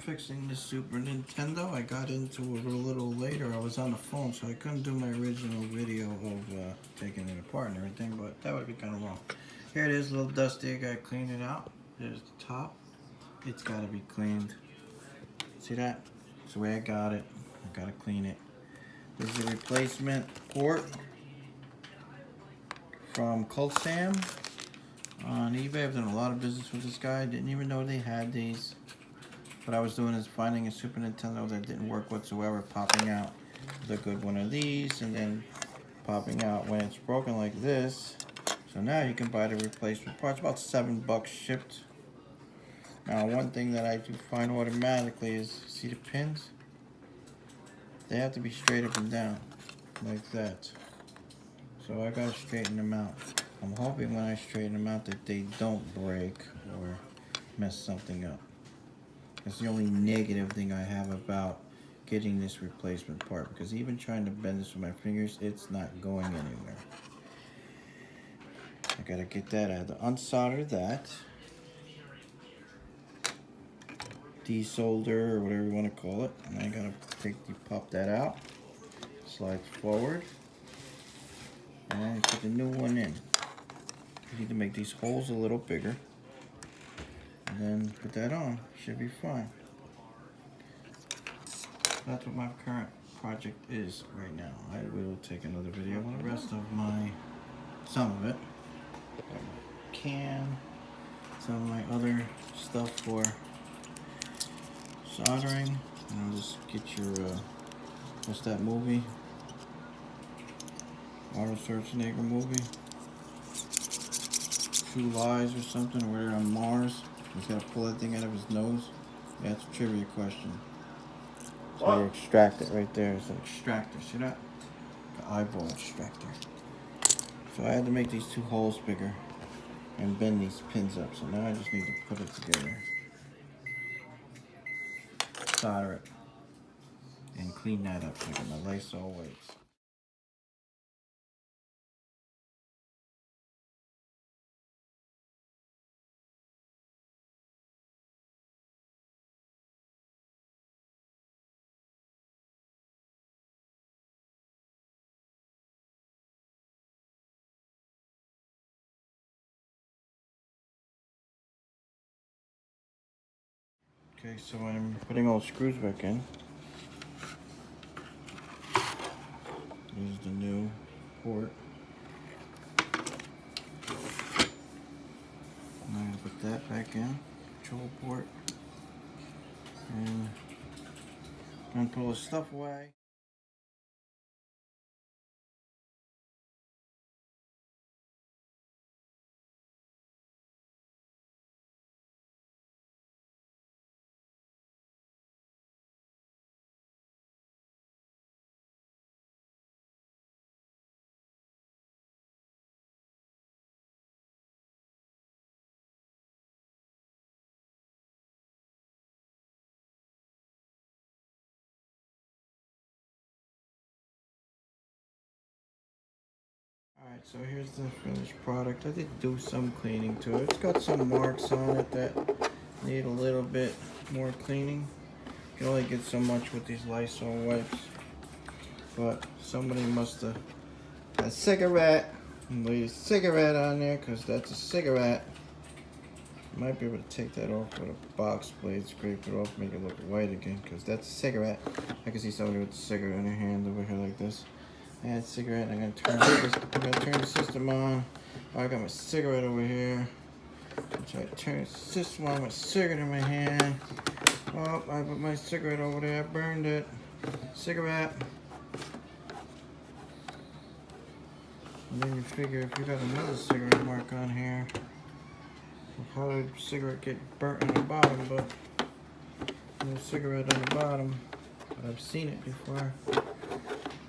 fixing the Super Nintendo. I got into it a little later. I was on the phone, so I couldn't do my original video of taking it apart and everything, but that would be kind of long. Here it is, a little dusty. I gotta clean it out. There's the top. It's gotta be cleaned. See that? That's the way I got it. I gotta clean it. This is a replacement port from Cult Sam on eBay. I've done a lot of business with this guy. Didn't even know they had these. What I was doing is finding a Super Nintendo that didn't work whatsoever, popping out the good one of these, and then popping out when it's broken like this. So now you can buy the replacement parts, about $7 shipped. Now one thing that I do find automatically is, see the pins? They have to be straight up and down, like that. So I gotta straighten them out. I'm hoping when I straighten them out that they don't break or mess something up. That's the only negative thing I have about getting this replacement part, because even trying to bend this with my fingers, it's not going anywhere. I gotta get that. I have to unsolder that, desolder or whatever you want to call it, and I gotta pop that out, slides forward, and put the new one in. You need to make these holes a little bigger. And then put that on, should be fine. That's what my current project is right now. I will take another video on the rest of some of it. Can, some of my other stuff for soldering. And I'll just get your, what's that movie? Arnold Schwarzenegger movie? True Lies or something, or where they're on Mars. He's got to pull that thing out of his nose. Yeah, that's a trivia question. So you extract it right there. It's an extractor. See that? The eyeball extractor. So I had to make these two holes bigger and bend these pins up. So now I just need to put it together. Solder it. And clean that up. I got my Lysol wipes. Okay, so I'm putting all the screws back in. Here's the new port. And I'm going to put that back in, control port. And I'm going to put all the stuff away. Alright, so here's the finished product. I did do some cleaning to it. It's got some marks on it that need a little bit more cleaning. You can only get so much with these Lysol wipes. But somebody must have had a cigarette and laid a cigarette on there, because that's a cigarette. Might be able to take that off with a box blade, scrape it off, make it look white again, because that's a cigarette. I can see somebody with a cigarette in their hand over here like this. I had a cigarette, and I'm gonna turn the system on. I got my cigarette over here. I'm trying to turn the system on with a cigarette in my hand. Oh, I put my cigarette over there, I burned it. Cigarette. And then you figure if you got another cigarette mark on here, how did the cigarette get burnt on the bottom? But no cigarette on the bottom. But I've seen it before.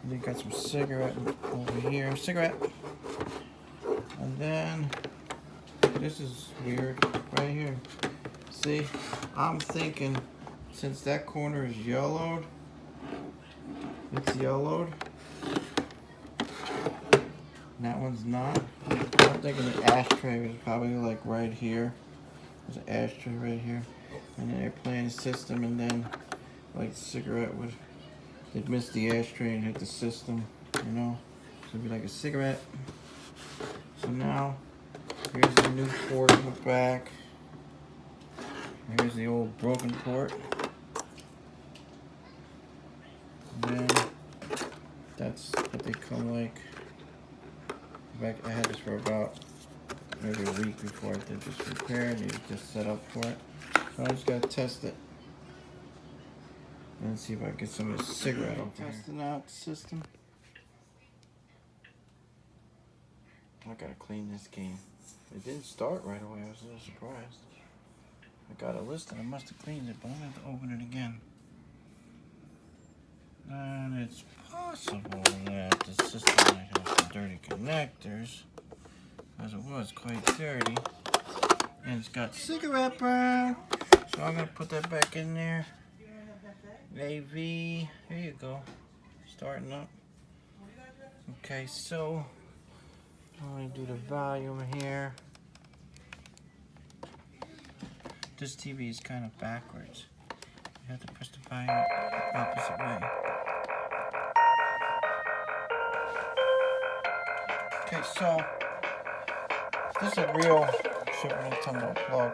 And then got some cigarette over here. Cigarette. And then this is weird right here. See, I'm thinking since that corner is yellowed, it's yellowed. And that one's not. I'm thinking the ashtray was probably like right here. There's an ashtray right here. And then they're playing the system, and then like the cigarette would, they'd miss the ashtray and hit the system, you know? So it'd be like a cigarette. So now, here's the new port in the back. Here's the old broken port. And then, that's what they come like. Back, I had this for about maybe a week before I did this repair. It was just set up for it. So I just gotta test it. And see if I can get some of this cigarette off here. Testing out the system. I gotta clean this game. It didn't start right away. I was a little surprised. I got a list and I must have cleaned it, but I'm gonna have to open it again. And it's possible that the system might have some dirty connectors, as it was quite dirty. And it's got cigarette burn. So I'm gonna put that back in there. AV, here you go. Starting up. Okay, so I'm gonna do the volume here. This TV is kind of backwards. You have to press the volume opposite way. Okay, so this is a real Super Nintendo plug,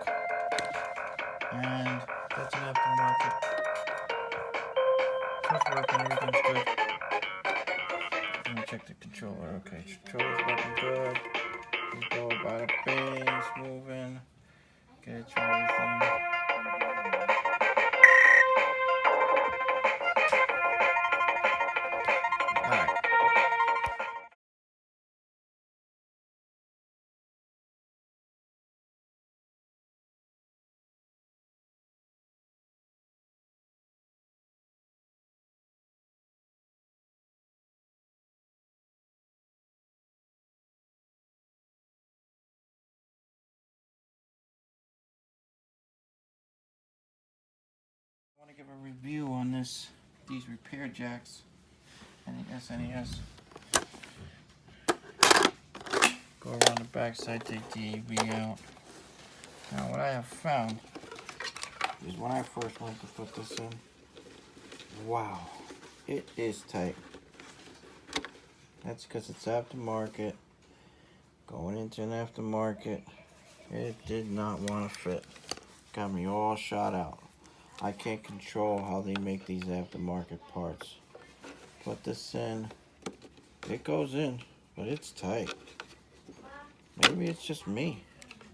and that's an aftermarket. So it's working, everything's good. Let me check the controller. Okay, controller's working good. You go bada bing, it's moving. Okay, try everything. Alright. I want to give a review on these repair jacks and the SNES. Go around the back side, take the AV out. Now what I have found is when I first went to put this in, wow, it is tight. That's because it's aftermarket. Going into an aftermarket, it did not want to fit. Got me all shot out. I can't control how they make these aftermarket parts. Put this in, it goes in, but it's tight. Maybe it's just me.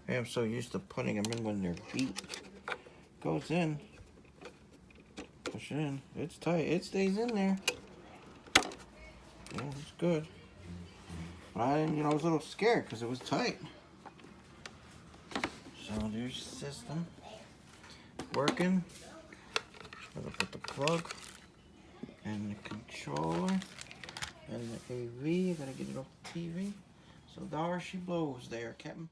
I'm so used to putting them in when they're beat. Goes in, push it in, it's tight, it stays in there. Yeah, it's good. But I didn't, I was a little scared because it was tight. So there's the system. Working. Gotta put the plug and the controller and the AV. Gotta get it off the TV. So there she blows there, Captain.